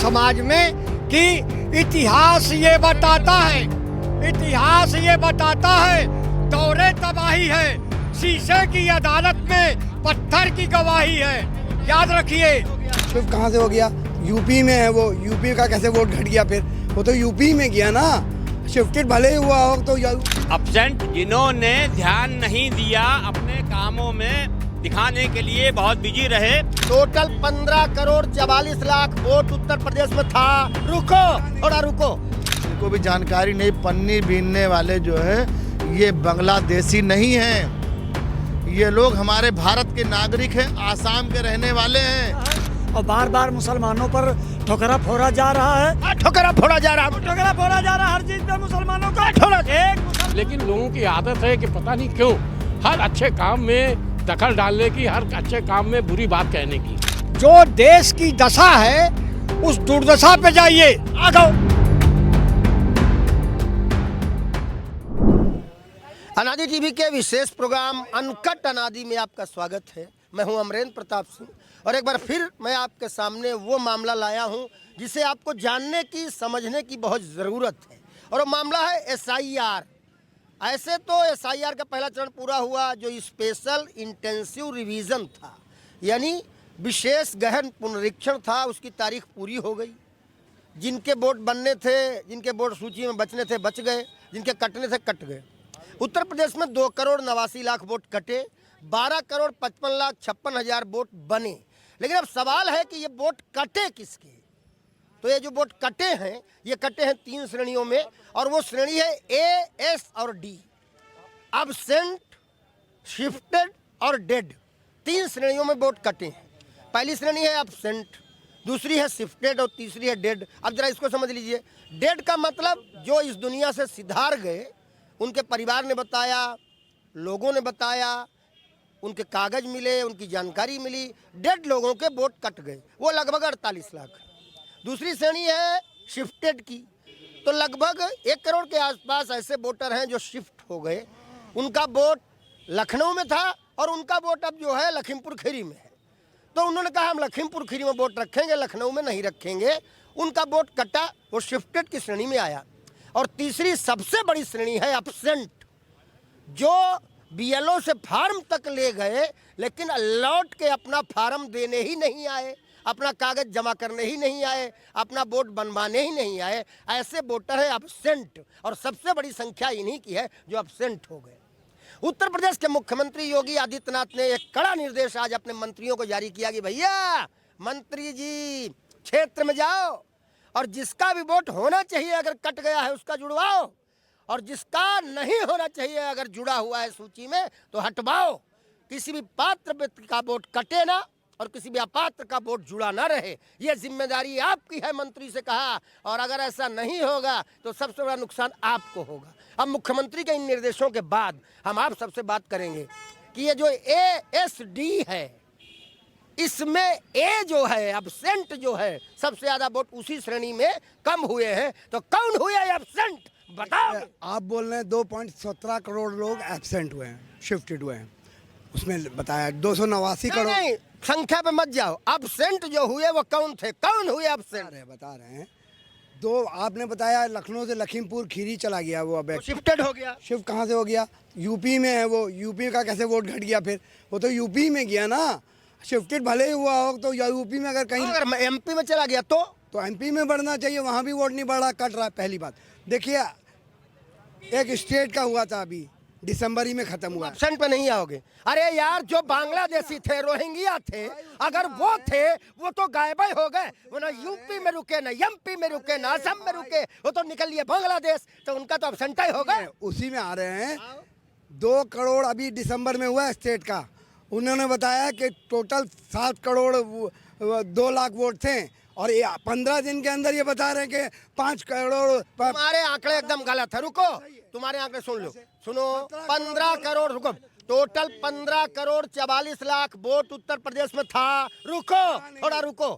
समाज में कि इतिहास ये बताता है, इतिहास ये बताता है दौरे तबाही है, शीशे की अदालत में पत्थर की गवाही है। याद रखिए। शिफ्ट कहाँ से हो गया? यूपी में है वो, यूपी का कैसे वोट घट गया? फिर वो तो यूपी में गया ना, शिफ्टेड भले ही हुआ हो तो। एब्सेंट जिन्होंने ध्यान नहीं दिया अपने कामों में दिखाने के लिए बहुत बिजी रहे। टोटल 15 करोड़ 44 लाख वोट उत्तर प्रदेश में था। रुको थोड़ा रुको, इनको भी जानकारी नहीं। पन्नी बीनने वाले जो है ये बांग्लादेशी नहीं हैं, ये लोग हमारे भारत के नागरिक हैं, आसाम के रहने वाले हैं। और बार बार मुसलमानों पर ठोकरा फोड़ा जा रहा है, ठोकरा फोड़ा जा रहा है, ठोकरा फोड़ा जा रहा है हर चीज पे मुसलमानों का ठोकरा। लेकिन लोगों की आदत है कि पता नहीं क्यों हर अच्छे काम में दखल डालने की, हर अच्छे काम में बुरी बात कहने की। जो देश की दशा है उस दुर्दशा पे जाइए। आ जाओ। अनादि टीवी के विशेष प्रोग्राम अनकट अनादि में आपका स्वागत है। मैं हूं अमरेंद्र प्रताप सिंह और एक बार फिर मैं आपके सामने वो मामला लाया हूं जिसे आपको जानने की, समझने की बहुत ज़रूरत है। और वो मामला है SIR। ऐसे तो SIR का पहला चरण पूरा हुआ जो स्पेशल इंटेंसिव रिवीजन था, यानी विशेष गहन पुनरीक्षण था, उसकी तारीख पूरी हो गई। जिनके वोट बनने थे, जिनके वोट सूची में बचने थे बच गए, जिनके कटने थे कट गए। उत्तर प्रदेश में 2 करोड़ 89 लाख वोट कटे, 12 करोड़ 55 लाख 56 हजार वोट बने। लेकिन अब सवाल है कि ये वोट कटे किसके? तो ये जो वोट कटे हैं ये कटे हैं 3 श्रेणियों में, और वो श्रेणी है A, S और D। एब्सेंट, शिफ्टेड और डेड, 3 श्रेणियों में वोट कटे हैं। पहली श्रेणी है एब्सेंट, दूसरी है शिफ्टेड और तीसरी है डेड। अब जरा इसको समझ लीजिए। डेड का मतलब जो इस दुनिया से सिधार गए, उनके परिवार ने बताया, लोगों ने बताया, उनके कागज मिले, उनकी जानकारी मिली। डेड लोगों के वोट कट गए, वो लगभग 48 लाख। दूसरी श्रेणी है शिफ्टेड की, तो लगभग 1 करोड़ के आसपास ऐसे वोटर हैं जो शिफ्ट हो गए। उनका वोट लखनऊ में था और उनका वोट अब जो है लखीमपुर खीरी में है। तो उन्होंने कहा हम लखीमपुर खीरी में वोट रखेंगे, लखनऊ में नहीं रखेंगे। उनका वोट कटा, वो शिफ्टेड की श्रेणी में आया। और तीसरी सबसे बड़ी श्रेणी है एब्सेंट, जो BLO से फार्म तक ले गए लेकिन लौट के अपना फार्म देने ही नहीं आए, अपना कागज जमा करने ही नहीं आए, अपना वोट बनवाने ही नहीं आए। ऐसे वोटर है एब्सेंट, और सबसे बड़ी संख्या इन्हीं की है जो एब्सेंट हो गए। उत्तर प्रदेश के मुख्यमंत्री योगी आदित्यनाथ ने एक कड़ा निर्देश आज अपने मंत्रियों को जारी किया कि भैया मंत्री जी क्षेत्र में जाओ और जिसका भी वोट होना चाहिए अगर कट गया है उसका जुड़वाओ, और जिसका नहीं होना चाहिए अगर जुड़ा हुआ है सूची में तो हटवाओ। किसी भी पात्र व्यक्ति का वोट कटे ना और किसी भी अपात्र का वोट जुड़ा ना रहे, ये जिम्मेदारी आपकी है, मंत्री से कहा। और अगर ऐसा नहीं होगा तो सबसे बड़ा नुकसान आपको होगा। अब मुख्यमंत्री के इन निर्देशों के बाद हम आप सबसे बात करेंगे कि ये जो ASD है, इसमें A जो है एब्सेंट जो है, सबसे ज्यादा वोट उसी श्रेणी में कम हुए हैं। तो कौन हुए एब्सेंट बताओ। आप बोल रहे हैं 2.17 करोड़ लोग एब्सेंट हुए हैं, शिफ्टेड हुए हैं। उसमें बताया 289 करोड़। नहीं, संख्या पे मत जाओ। एब्सेंट जो हुए वो कौन थे, कौन हुए एब्सेंट? बता रहे हैं। 2 आपने बताया लखनऊ से लखीमपुर खीरी चला गया वो, अब शिफ्टेड हो गया। शिफ्ट कहाँ से हो गया? यूपी में है वो, यूपी का कैसे वोट घट गया? फिर वो तो यूपी में गया ना, शिफ्टेड भले ही हुआ हो तो यूपी में अगर कहीं, अगर MP में चला गया तो MP में बढ़ना चाहिए, वहाँ भी वोट नहीं बढ़ रहा, कट रहा है। पहली बात देखिए, एक स्टेट का हुआ था अभी दिसंबर ही में खत्म हुआ। एब्सेंट पे नहीं आओगे? अरे यार, जो बांग्लादेशी थे, रोहिंग्या थे, अगर वो थे वो तो गायब ही हो गए। वो ना यूपी में रुके, ना MP में रुके, ना असम में रुके, वो तो निकल लिए बांग्लादेश। तो उनका तो एब्सेंट ही हो गए। उसी में आ रहे हैं। 2 करोड़ अभी दिसंबर में हुआ स्टेट का। उन्होंने बताया कि टोटल 7 करोड़ 2 लाख वोट थे, और 15 दिन के अंदर ये बता रहे हैं कि 5 करोड़। तुम्हारे आंकड़े एकदम गलत है। रुको, तुम्हारे आंकड़े सुन लो, सुनो। 15 करोड़, रुको, टोटल 15 करोड़ 44 लाख वोट उत्तर प्रदेश में था। रुको, थोड़ा रुको।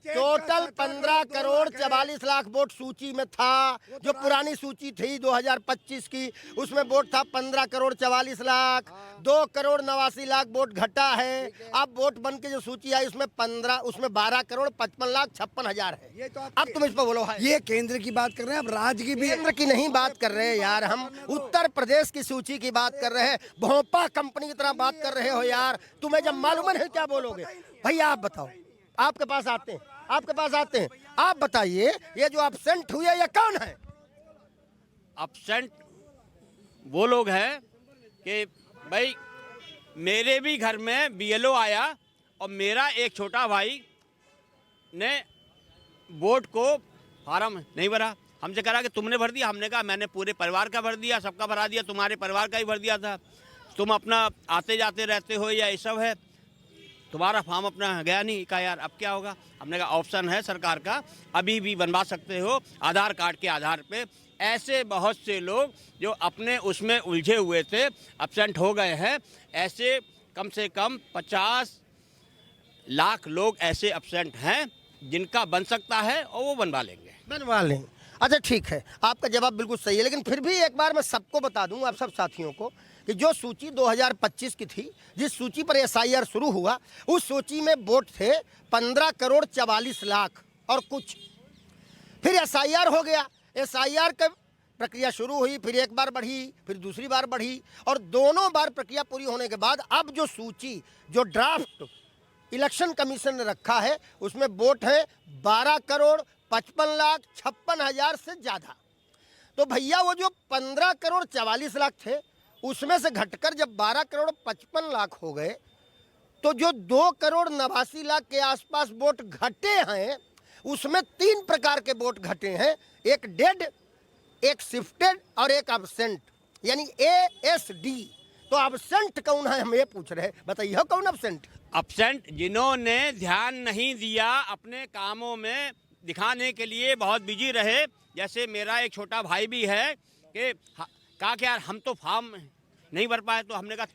टोटल 15 करोड़ 44 लाख वोट सूची में था। जो पुरानी सूची थी 2025 की, उसमें वोट था 15 करोड़ 44 लाख। 2 करोड़ 89 लाख वोट घटा है। अब वोट बन के जो सूची आई उसमें 12 करोड़ 55 लाख 56 हजार है। ये तो अब तुम इस पर बोलो। ये केंद्र की बात कर रहे हैं, अब राज्य की भी। केंद्र की नहीं बात कर रहे हैं यार, हम उत्तर प्रदेश की सूची की बात कर रहे हैं। भोपा कंपनी की तरह बात कर रहे हो यार। तुम्हें जब मालूम है क्या बोलोगे? भैया आप बताओ, आपके पास आते हैं, आप बताइए, ये जो एब्सेंट हुए ये कौन है? एब्सेंट वो लोग हैं कि भाई मेरे भी घर में बीएलओ आया और मेरा एक छोटा भाई ने वोट को फार्म नहीं भरा। हमसे कहा कि तुमने भर दिया। हमने कहा मैंने पूरे परिवार का भर दिया, सबका भरा दिया, तुम्हारे परिवार का ही भर दिया था। तुम अपना आते जाते रहते हो या ये सब है, तुम्हारा फॉर्म अपना गया नहीं। कहा यार अब क्या होगा? हमने कहा ऑप्शन है सरकार का, अभी भी बनवा सकते हो आधार कार्ड के आधार पे। ऐसे बहुत से लोग जो अपने उसमें उलझे हुए थे एब्सेंट हो गए हैं। ऐसे कम से कम 50 लाख लोग ऐसे एब्सेंट हैं जिनका बन सकता है और वो बनवा लेंगे। अच्छा ठीक है, आपका जवाब बिल्कुल सही है, लेकिन फिर भी एक बार मैं सबको बता दूं, आप सब साथियों को, कि जो सूची 2025 की थी, जिस सूची पर एसआईआर शुरू हुआ, उस सूची में वोट थे 15 करोड़ 44 लाख और कुछ। फिर एसआईआर हो गया, एसआईआर का प्रक्रिया शुरू हुई, फिर एक बार बढ़ी, फिर दूसरी बार बढ़ी, और दोनों बार प्रक्रिया पूरी होने के बाद अब जो सूची, जो ड्राफ्ट इलेक्शन कमीशन ने रखा है, उसमें वोट है 12 करोड़ 55 लाख 56 हजार से ज़्यादा। तो भैया वो जो 15 करोड़ 44 लाख थे, उसमें से घटकर जब 12 करोड़ 55 लाख हो गए, तो जो 2 करोड़ 89 लाख के आसपास वोट घटे हैं, उसमें 3 प्रकार के वोट घटे हैं। एक डेड, एक शिफ्टेड और एक एब्सेंट, यानी ASD। तो एब्सेंट कौन है, हम ये पूछ रहे हैं, बताइए कौन एब्सेंट? एब्सेंट जिन्होंने ध्यान नहीं दिया, अपने कामों में दिखाने के लिए बहुत बिजी रहे। जैसे मेरा एक छोटा भाई भी है कि कहा कि यार हम तो फॉर्म नहीं भर पाए। तो हमने कहा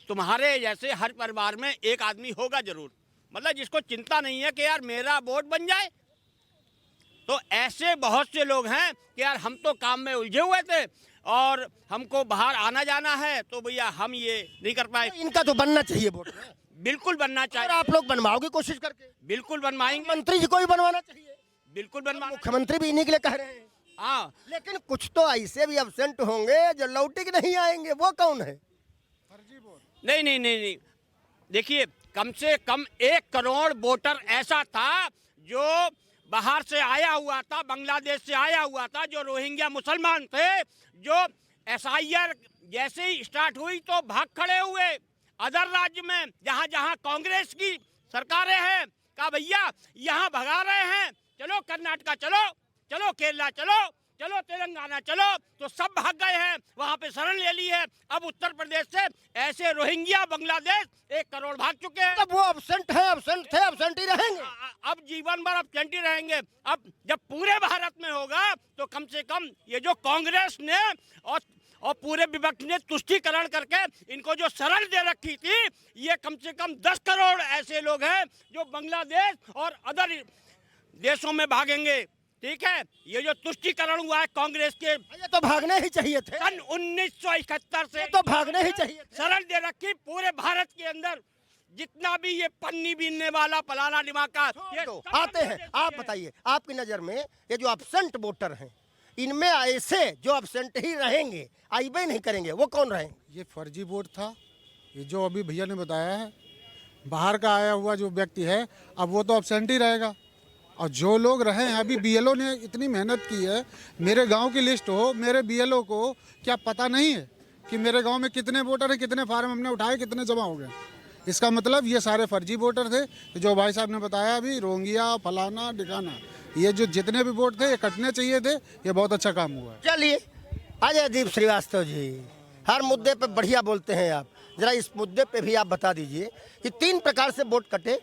तुम्हारे जैसे हर परिवार में एक आदमी होगा जरूर, मतलब जिसको चिंता नहीं है कि यार मेरा वोट बन जाए। तो ऐसे बहुत से लोग हैं कि यार हम तो काम में उलझे हुए थे और हमको बाहर आना जाना है, तो भैया हम ये नहीं कर पाए। इनका तो बनना चाहिए वोट, बिल्कुल बनना चाहिए। और आप लोग बनवाओगे कोशिश करके? बिल्कुल बनवाएंगे। मंत्री जी को भी बनवाना चाहिए, बिल्कुल बनवाना। मुख्यमंत्री भी इन्हीं के लिए कह रहे हैं। हाँ, लेकिन कुछ तो ऐसे भी एब्सेंट होंगे जो लौटे के नहीं आएंगे, वो कौन है? नहीं नहीं नहीं नहीं, देखिए कम से कम 1 करोड़ वोटर ऐसा था जो बाहर से आया हुआ था, बांग्लादेश से आया हुआ था, जो रोहिंग्या मुसलमान थे, जो एसआईआर जैसे ही स्टार्ट हुई तो भाग खड़े हुए अदर राज्य में, जहाँ जहाँ कांग्रेस की सरकारें हैं। कहा भैया यहाँ भगा रहे हैं, चलो कर्नाटका चलो, चलो केरला चलो, चलो तेलंगाना चलो। तो सब भाग गए हैं, वहाँ पे शरण ले ली है। अब उत्तर प्रदेश से ऐसे रोहिंग्या बांग्लादेश 1 करोड़ भाग चुके हैं। तब वो एब्सेंट है, एब्सेंट थे, एब्सेंट ही रहेंगे। अब जीवन भर एब्सेंट ही रहेंगे। अब जब पूरे भारत में होगा तो कम से कम ये जो कांग्रेस ने और पूरे विपक्ष ने तुष्टीकरण करके इनको जो शरण दे रखी थी, ये कम से कम 10 करोड़ ऐसे लोग हैं जो बांग्लादेश और अदर देशों में भागेंगे। ठीक है, ये जो तुष्टीकरण हुआ है कांग्रेस के, ये तो भागने ही चाहिए थे। सन 1971 से तो भागने ही चाहिए थे। शरण दे रखी पूरे भारत के अंदर। जितना भी ये पन्नी बीनने वाला फलाना दिमागा ये तो आते हैं। आप बताइए, आपकी नजर में ये जो एब्सेंट वोटर हैं, इनमें ऐसे जो एब्सेंट ही रहेंगे, आईबे नहीं करेंगे, वो कौन रहेंगे? ये फर्जी वोट था, ये जो अभी भैया ने बताया है। बाहर का आया हुआ जो व्यक्ति है, अब वो तो एब्सेंट ही रहेगा। और जो लोग रहे हैं, अभी बीएलओ ने इतनी मेहनत की है, मेरे गांव की लिस्ट हो, मेरे बीएलओ को क्या पता नहीं है कि मेरे गांव में कितने वोटर हैं, कितने फार्म हमने उठाए, कितने जमा हो गए? इसका मतलब ये सारे फर्जी वोटर थे। जो भाई साहब ने बताया अभी, रोंगिया फलाना डिकाना, ये जो जितने भी वोट थे ये कटने चाहिए थे। ये बहुत अच्छा काम हुआ है। चलिए अजय दीप श्रीवास्तव जी, हर मुद्दे पे बढ़िया बोलते हैं आप, जरा इस मुद्दे पे भी आप बता दीजिए कि 3 प्रकार से वोट कटे।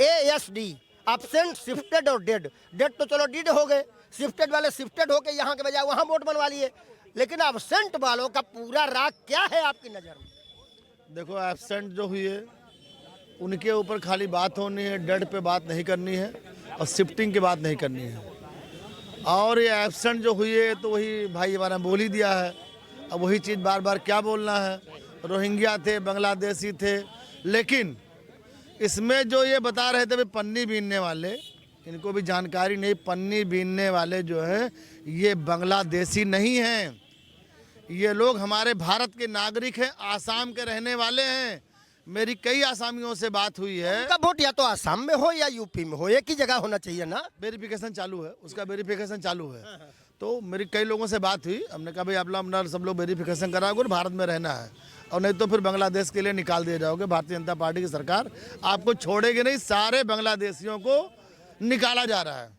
ASD, एब्सेंट, शिफ्टेड और डेड। डेड तो चलो डीड हो गए, शिफ्टेड वाले शिफ्टेड होके यहाँ के बजाय वहाँ वोट बनवा लिए, लेकिन एब्सेंट वालों का पूरा राग क्या है आपकी नज़र में? देखो एब्सेंट जो हुई है उनके ऊपर खाली बात होनी है, डेड पे बात नहीं करनी है और शिफ्टिंग की बात नहीं करनी है। और ये एब्सेंट जो हुई है तो वही भाई हमारा बोल ही दिया है, अब वही चीज़ बार बार क्या बोलना है। रोहिंग्या थे, बांग्लादेशी थे, लेकिन इसमें जो ये बता रहे थे भाई पन्नी बीनने वाले, इनको भी जानकारी नहीं, पन्नी बीनने वाले जो है ये बांग्लादेशी नहीं हैं, ये लोग हमारे भारत के नागरिक हैं, आसाम के रहने वाले हैं। मेरी कई आसामियों से बात हुई है। उनका वोट या तो आसाम में हो या यूपी में हो, एक ही जगह होना चाहिए ना। वेरिफिकेशन चालू है, उसका वेरिफिकेशन चालू है। तो मेरी कई लोगों से बात हुई, हमने कहा भाई आप लोग अपना सब लोग वेरिफिकेशन कराओगे और भारत में रहना है, और नहीं तो फिर बांग्लादेश के लिए निकाल दिए जाओगे। भारतीय जनता पार्टी की सरकार आपको छोड़ेगी नहीं, सारे बांग्लादेशियों को निकाला जा रहा है।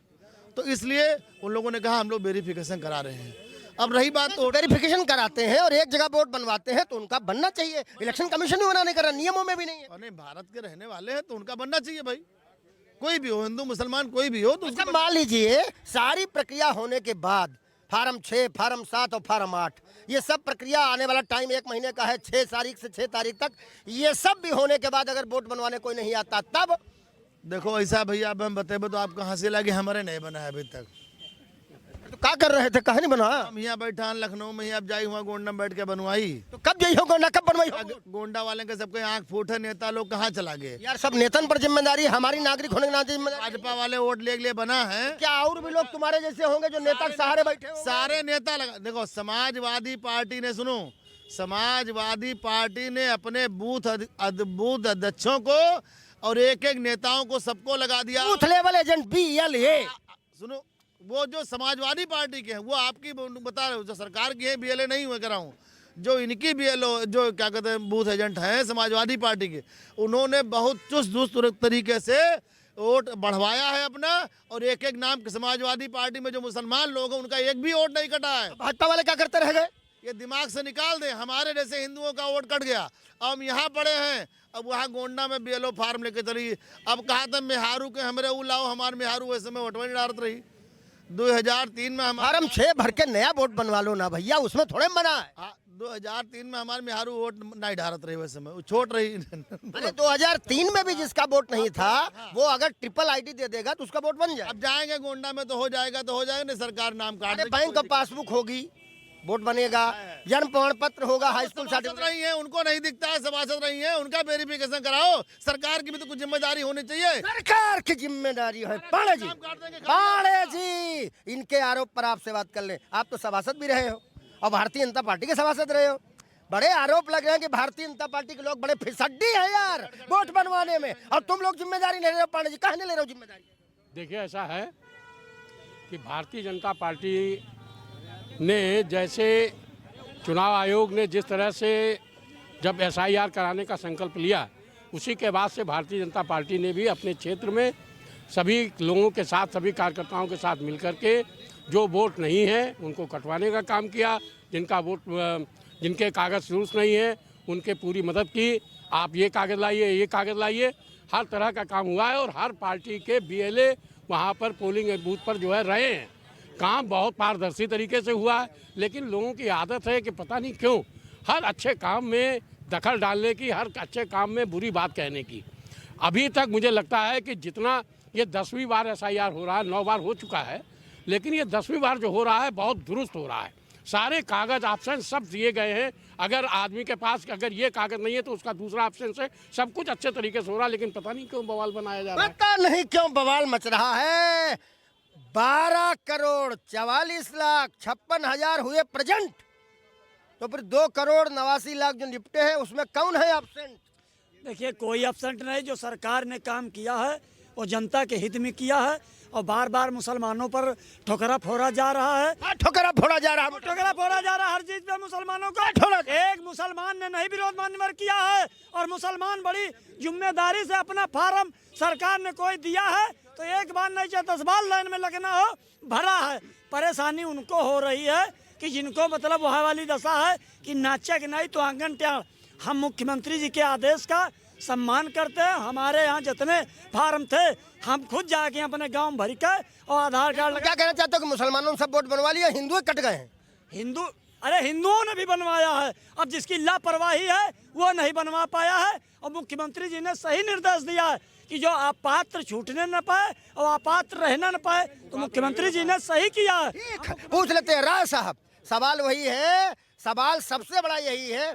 तो इसलिए उन लोगों ने कहा हम लोग वेरिफिकेशन करा रहे हैं। अब रही बात तो वेरिफिकेशन कराते हैं और एक जगह वोट बनवाते हैं तो उनका बनना चाहिए। इलेक्शन कमीशन भी मना नहीं कर रहा, नियमों में भी नहीं है। नहीं, भारत के रहने वाले हैं तो उनका बनना चाहिए भाई, कोई भी हो, हिंदू मुसलमान कोई भी हो। तो अच्छा मान लीजिए सारी प्रक्रिया होने के बाद फार्म 6, फार्म 7 और फार्म 8 ये सब प्रक्रिया आने वाला टाइम 1 महीने का है, 6 तारीख से 6 तारीख तक, ये सब भी होने के बाद अगर वोट बनवाने कोई नहीं आता तब देखो ऐसा भैया, अब हम बताए तो आपको हंसी लगे, हमारे नहीं बना है अभी तक। तो क्या कर रहे थे, कहा नहीं बना? हम यहाँ बैठा लखनऊ में ही, अब जाई हुआ गोंडा में बैठ के बनवाई। तो कब जाइए गोंडा, कब बनवाई? गोंडा वाले के सबके आंख फूट है, नेता लोग कहाँ चला गए यार सब नेतन पर जिम्मेदारी, हमारी नागरिक होने की नाते जिम्मेदारी। भाजपा वाले वोट ले लिए बना है। क्या और भी लोग तुम्हारे जैसे होंगे जो नेता के सहारे बैठे होंगे? सारे नेता लगा, देखो समाजवादी पार्टी ने, सुनो, समाजवादी पार्टी ने अपने बूथ अध्यक्षों को और एक एक नेताओं को सबको लगा दिया। Booth level agent BLA। सुनो, वो जो समाजवादी पार्टी के हैं वो आपकी बता रहे हो, जो सरकार की है BLA नहीं हुए कर रहा हूँ, जो इनकी BLO जो क्या कहते हैं बूथ एजेंट हैं समाजवादी पार्टी के, उन्होंने बहुत चुस्त दुरुस्त तरीके से वोट बढ़वाया है अपना, और एक एक नाम समाजवादी पार्टी में जो मुसलमान लोग हैं उनका एक भी वोट नहीं कटा है। भाजपा वाले क्या करते रह गए? ये दिमाग से निकाल दें, हमारे जैसे हिंदुओं का वोट कट गया, अब हम यहाँ पड़े हैं, अब वहाँ गोंडा में BLO फार्म लेके चली। अब कहा था मेहारू के हमरे वो लाओ, हमारे मेहारू वैसे में वोटवा नहीं डालत रही। 2003 में हम फार्म 6 भर के नया वोट बनवा लो ना भैया, उसमें थोड़े मना है। 2003 में हमारे मेहारू वोट नहीं डालत रही, वैसे में वो छोट रही। अरे 2003 में भी जिसका वोट नहीं था वो अगर ट्रिपल ID दे देगा तो उसका वोट बन जाए। अब जाएंगे गोंडा में तो हो जाएगा, तो हो जाएगा नहीं, सरकार नाम काट देगी। बैंक का पासबुक होगी, वोट बनेगा, जन्म प्रमाण पत्र होगा, हाई स्कूल सभासद रही है, उनको नहीं दिखता है सभासद रही है, उनका वेरिफिकेशन कराओ। सरकार की भी तो कुछ जिम्मेदारी होनी चाहिए। सरकार की जिम्मेदारी है। पांडे जी, पांडे जी, इनके आरोप पर आपसे बात कर ले। आप तो सभासद भी रहे हो और भारतीय जनता पार्टी के सभासद रहे हो, बड़े आरोप लग रहे हैं कि भारतीय जनता पार्टी के लोग बड़े फिसड्डी हैं यार वोट बनवाने में, और तुम लोग जिम्मेदारी नहीं ले रहे हो। पांडे जी कहाँ नहीं ले रहे हो जिम्मेदारी? देखिए ऐसा है कि भारतीय जनता पार्टी ने, जैसे चुनाव आयोग ने जिस तरह से जब SIR कराने का संकल्प लिया, उसी के बाद से भारतीय जनता पार्टी ने भी अपने क्षेत्र में सभी लोगों के साथ, सभी कार्यकर्ताओं के साथ मिलकर के जो वोट नहीं है उनको कटवाने का काम किया। जिनका वोट, जिनके कागज़ दुरुस्त नहीं है उनके पूरी मदद की। आप ये कागज़ लाइए, ये कागज़ लाइए, हर तरह का काम हुआ है। और हर पार्टी के BLA वहाँ पर पोलिंग बूथ पर जो है रहे हैं। काम बहुत पारदर्शी तरीके से हुआ है, लेकिन लोगों की आदत है कि पता नहीं क्यों हर अच्छे काम में दखल डालने की, हर अच्छे काम में बुरी बात कहने की। अभी तक मुझे लगता है कि जितना ये 10वीं बार SIR हो रहा है, 9 बार हो चुका है, लेकिन ये 10वीं बार जो हो रहा है बहुत दुरुस्त हो रहा है। सारे कागज़ ऑप्शन सब दिए गए हैं। अगर आदमी के पास अगर ये कागज़ नहीं है तो उसका दूसरा ऑप्शन से सब कुछ अच्छे तरीके से हो रहा है, लेकिन पता नहीं क्यों बवाल बनाया जा रहा है। पता नहीं क्यों बवाल मच रहा है। 12 करोड़ 44 लाख 56 हजार हुए प्रेजेंट, तो फिर 2 करोड़ 89 लाख जो निपटे हैं उसमें कौन है एब्सेंट? देखिए कोई एब्सेंट नहीं, जो सरकार ने काम किया है वो जनता के हित में किया है, और बार बार मुसलमानों पर ठोकरा फोड़ा जा रहा है। ठोकरा फोड़ा जा रहा है, ठोकरा फोड़ा जा रहा है हर चीज पे मुसलमानों को। एक मुसलमान ने नहीं विरोध मान्यवर किया है, और मुसलमान बड़ी जिम्मेदारी से अपना फार्म सरकार ने कोई दिया है तो एक बार नहीं चाहे 10 बार लाइन में लगना हो, भरा है। परेशानी उनको हो रही है कि जिनको मतलब वह वाली दशा है कि नाचक नहीं तो आंगन टेढ़। हम मुख्यमंत्री जी के आदेश का सम्मान करते हैं। हमारे यहाँ जितने फार्म थे हम खुद जाके अपने गांव भर के और आधार कार्ड क्या कहना चाहते हो कि मुसलमानों ने सब वोट बनवा लिया, हिंदू कट गए हैं? हिंदू अरे हिंदुओं ने भी बनवाया है। अब जिसकी लापरवाही है वो नहीं बनवा पाया है, और मुख्यमंत्री जी ने सही निर्देश दिया है कि जो अपात्र छूटने न पाए और अपात्र रहने न पाए, तो मुख्यमंत्री जी ने सही किया है। पूछ लेते हैं राय साहब, सवाल वही है, सवाल सबसे बड़ा यही है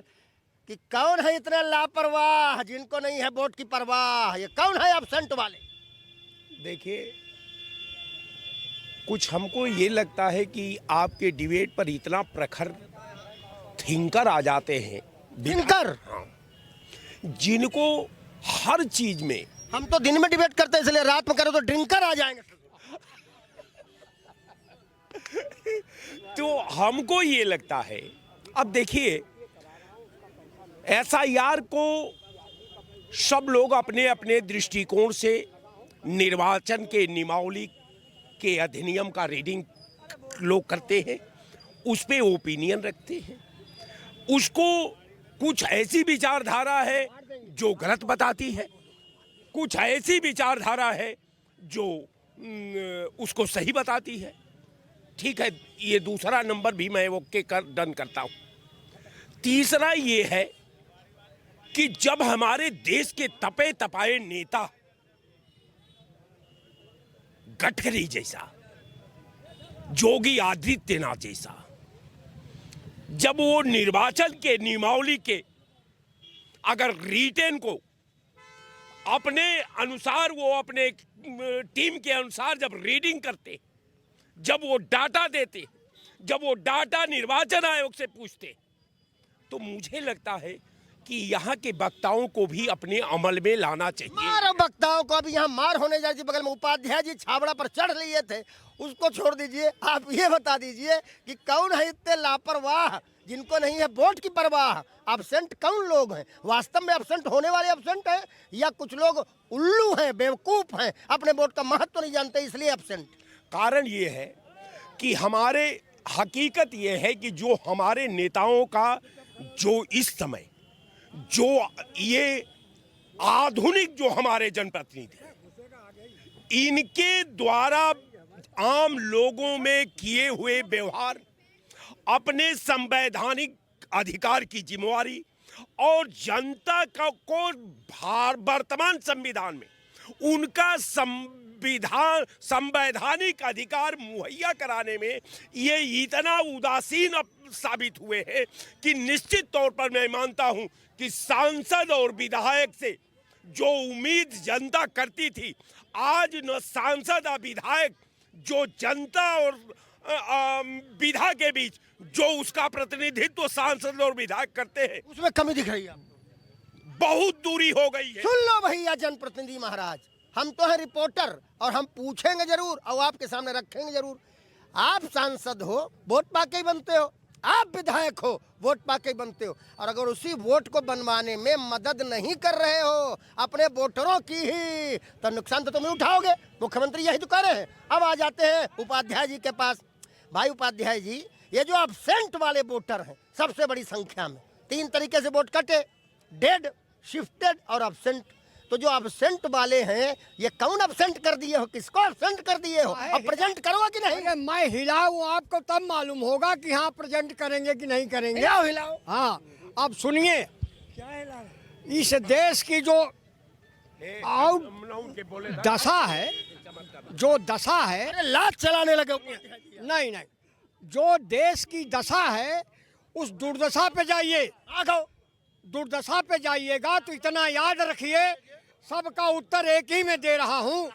कि कौन है इतने लापरवाह जिनको नहीं है वोट की परवाह? ये कौन है एब्सेंट वाले? देखिए, कुछ हमको ये लगता है कि आपके डिबेट पर इतना प्रखर थिंकर आ जाते हैं, दिनकर, जिनको हर चीज में, हम तो दिन में डिबेट करते हैं इसलिए रात में करो तो ड्रिंकर आ जाएंगे। तो हमको ये लगता है, अब देखिए एसआईआर को सब लोग अपने अपने दृष्टिकोण से निर्वाचन के नियमावली के अधिनियम का रीडिंग लोग करते हैं, उस पे ओपिनियन रखते हैं। उसको कुछ ऐसी विचारधारा है जो गलत बताती है, कुछ ऐसी विचारधारा है जो उसको सही बताती है। ठीक है, ये दूसरा नंबर भी मैं ओके कर डन करता हूं। तीसरा ये है कि जब हमारे देश के तपे तपाए नेता गडकरी जैसा, योगी आदित्यनाथ जैसा, जब वो निर्वाचन के नियमावली के अगर रिटेन को अपने अनुसार, वो अपने टीम के अनुसार जब रीडिंग करते, जब वो डाटा देते, जब वो डाटा निर्वाचन आयोग से पूछते, तो मुझे लगता है कि यहाँ के वक्ताओं को भी अपने अमल में लाना चाहिए। मार वक्ताओं को, अभी यहाँ मार होने जा रही थी, बगल में उपाध्याय जी छाबड़ा पर चढ़ लिए थे, उसको छोड़ दीजिए। आप ये बता दीजिए कि कौन है इतने लापरवाह जिनको नहीं है वोट की परवाह? एब्सेंट कौन लोग हैं? वास्तव में एब्सेंट होने वाले एब्सेंट हैं, या कुछ लोग उल्लू हैं, बेवकूफ हैं, अपने वोट का महत्व नहीं जानते इसलिए एब्सेंट? कारण ये है कि हमारे हकीकत ये है कि जो हमारे नेताओं का जो इस समय जो ये आधुनिक जो हमारे जनप्रतिनिधि, इनके द्वारा आम लोगों में किए हुए व्यवहार, अपने संवैधानिक अधिकार की जिम्मेवारी और जनता का को वर्तमान संविधान में उनका संवैधानिक अधिकार मुहैया कराने में ये इतना उदासीन साबित हुए हैं कि निश्चित तौर पर मैं मानता हूं कि सांसद और विधायक से जो उम्मीद जनता करती थी, आज न सांसद और विधायक जो जनता और विधा के बीच जो उसका प्रतिनिधित्व सांसद और विधायक करते हैं, उसमें कमी दिख रही है। बहुत दूरी हो गई है। सुन लो भैया जनप्रतिनिधि महाराज, हम तो हैं रिपोर्टर और हम पूछेंगे जरूर और आपके सामने रखेंगे जरूर। आप सांसद हो, वोट पाके ही बनते हो, आप विधायक हो, वोट पाके ही बनते हो, और अगर उसी वोट को बनवाने में मदद नहीं कर रहे हो अपने वोटरों की ही, तो नुकसान तो तुम उठाओगे। मुख्यमंत्री यही तो कह रहे हैं। अब आ जाते हैं उपाध्याय जी के पास। भाई उपाध्याय जी, ये जो एब्सेंट वाले वोटर हैं सबसे बड़ी संख्या में, 3 तरीके से वोट कटे, डेड, शिफ्टेड और एब्सेंट। तो जो एब्सेंट वाले हैं, ये कौन एब्सेंट कर दिए हो? किसको एब्सेंट कर दिए हो? अब प्रेजेंट करोगे कि नहीं? अरे मैं हिलाऊं आपको तब मालूम होगा कि हाँ प्रेजेंट करेंगे कि नहीं करेंगे। हिलाओ हिलाओ। हाँ, अब सुनिए, इस देश की जो दशा है, जो दशा है, अरे लात चलाने लगे। नहीं नहीं, जो देश की दशा है उस दुर्दशा पे जाइए। दुर्दशा पे जाइएगा तो इतना याद रखिए, सबका उत्तर एक ही में दे रहा हूँ।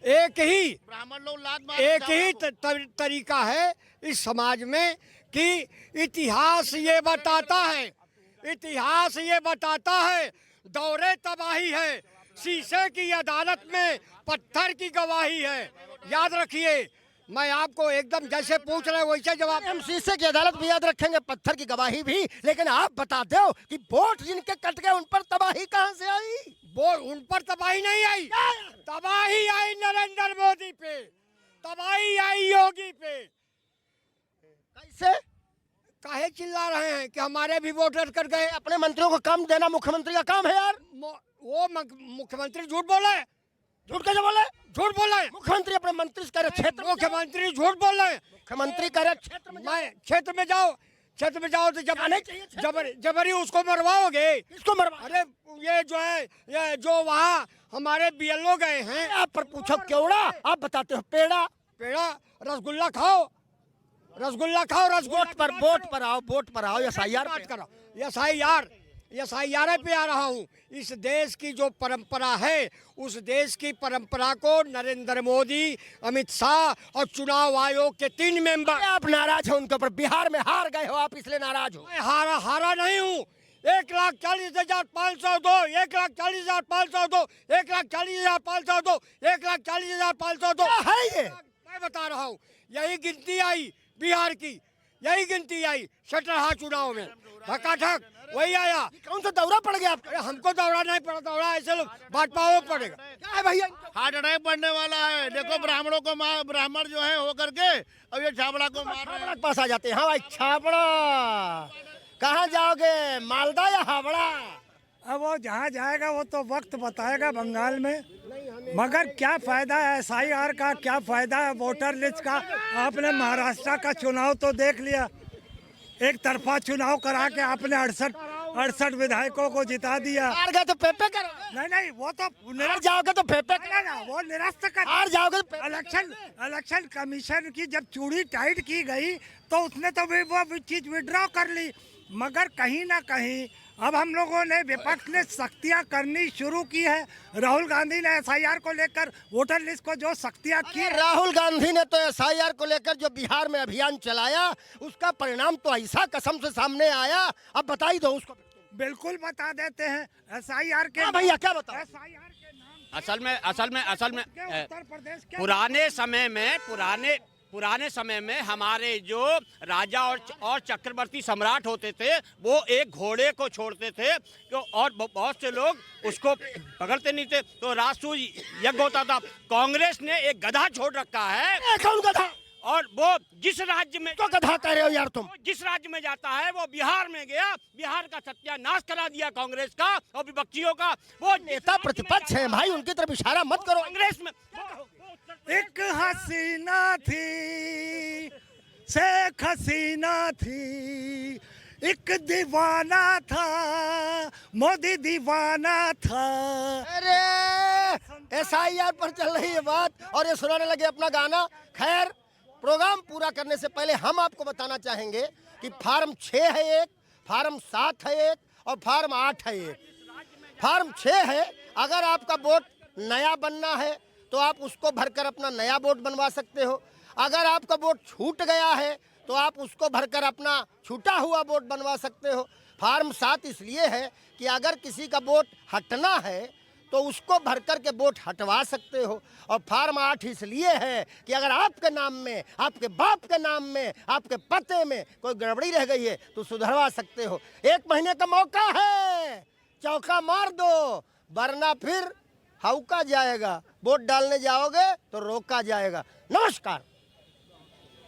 एक ही तरीका है इस समाज में कि इतिहास ये बताता है दौरे तबाही है, शीशे की अदालत में पत्थर की गवाही है। याद रखिए, मैं आपको एकदम जैसे पूछ रहे वैसे जवाब। हम शीशे की अदालत भी याद रखेंगे, पत्थर की गवाही भी, लेकिन आप बता दो कि वोट जिनके कट गए उन पर तबाही कहां से आई? वो उन पर तबाही नहीं आई, तबाही आई नरेंद्र मोदी पे, तबाही आई योगी पे। कैसे? काहे चिल्ला रहे हैं कि हमारे भी वोटर कट गए? अपने मंत्रियों को काम देना मुख्यमंत्री का काम है यार। वो मुख्यमंत्री झूठ बोले, झूठ कैसे बोले? झूठ बोल रहे हैं। मुख्यमंत्री अपने मंत्री से कह रहे क्षेत्र में मुख्यमंत्री झूठ बोल रहे हैं। मुख्यमंत्री कह रहे क्षेत्र में मैं क्षेत्र में जाओ तो जाना ही चाहिए क्षेत्र जबरी उसको मरवाओगे। इसको मरवा। अरे ये जो है, ये जो वहाँ हमारे बीएलओ गए हैं, आप पर पूछो क्योड़ा, आप बताते हो पेड़ा। पेड़ा रसगुल्ला खाओ, रसगुल्ला वोट पर आओ एसआईआर बात करो। एसआईआर पे आ रहा हूँ। इस देश की जो परंपरा है, उस देश की परंपरा को नरेंद्र मोदी, अमित शाह और चुनाव आयोग के 3 मेंबर। आप नाराज हो उनके ऊपर, बिहार में हार गए हो आप इसलिए नाराज हो। मैं हारा नहीं हूँ। 1,40,502, 1,40,502, 1,40,502, 1,40,502 है ये। मैं बता रहा हूँ, यही गिनती आई बिहार की, यही गिनती आई 17 चुनाव में, धक्का वही आया। कौन सा दौरा पड़ गया आपको? अरे हमको दौड़ा नहीं पड़ा, दौड़ा ऐसे लोग भाजपा वो पड़ेगा। क्या है भैया? हार्ट अटैक पड़ने वाला है। देखो ब्राह्मणों को ब्राह्मण जो है होकर के अब ये छाबड़ा को मार रहे हैं। के पास आ जाते हैं। हाँ भाई छाबड़ा, कहाँ जाओगे, मालदा या हावड़ा? अब वो जहाँ जाएगा वो तो वक्त बताएगा बंगाल में। मगर क्या फायदा है एसआईआर का, क्या फायदा है वोटर लिस्ट का? आपने महाराष्ट्र का चुनाव तो देख लिया, एक तरफा चुनाव करा के आपने 68 विधायकों को जिता दिया। हार गए तो पेपे करो। नहीं वो तो हार जाओगे तो पेपे ना, वो निरस्त कर। हार जाओगे तो इलेक्शन कमीशन की जब चूड़ी टाइट की गई तो उसने तो वो चीज विड्रॉ कर ली। मगर कहीं ना कहीं अब हम लोगों ने, विपक्ष ने सख्तियां करनी शुरू की है। राहुल गांधी ने एसआईआर को लेकर वोटर लिस्ट को जो सख्तियां की, राहुल गांधी ने तो एसआईआर को लेकर जो बिहार में अभियान चलाया, उसका परिणाम तो ऐसा कसम से सामने आया। अब बता ही दो उसको। बिल्कुल बता देते हैं। एसआईआर के भैया क्या बताओ? एसआईआर के नाम असल में उत्तर प्रदेश के पुराने समय में हमारे जो राजा और चक्रवर्ती सम्राट होते थे, वो एक घोड़े को छोड़ते थे और बहुत से लोग उसको पकड़ते नहीं थे, तो राजसूय यज्ञ होता था। कांग्रेस ने एक गधा छोड़ रखा है। कौन गधा? और वो जिस राज्य में, तो गधा कह रहे हो यार तुम। जिस राज्य में जाता है वो बिहार में गया, बिहार का सत्यानाश करा दिया कांग्रेस का और विपक्षियों का। वो नेता प्रतिपक्ष है भाई, उनकी तरफ इशारा मत करो। कांग्रेस में एक हसीना थी, शेख हसीना थी, एक दीवाना था, मोदी दीवाना था। अरे एसआईआर पर चल रही है बात और ये सुनाने लगे अपना गाना। खैर, प्रोग्राम पूरा करने से पहले हम आपको बताना चाहेंगे कि फार्म 6 है एक, फार्म 7 है एक और फार्म 8 है एक। फार्म 6 है, अगर आपका वोट नया बनना है तो आप उसको भरकर अपना नया वोट बनवा सकते हो। अगर आपका वोट छूट गया है तो आप उसको भरकर अपना छूटा हुआ वोट बनवा सकते हो। फार्म 7 इसलिए है कि अगर किसी का वोट हटना है तो उसको भरकर के वोट हटवा सकते हो। और फार्म 8 इसलिए है कि अगर आपके नाम में, आपके बाप के नाम में, आपके पते में कोई गड़बड़ी रह गई है तो सुधरवा सकते हो। 1 महीने का मौका है, चौका मार दो, वरना फिर हौका जाएगा। वोट डालने जाओगे तो रोका जाएगा। नमस्कार।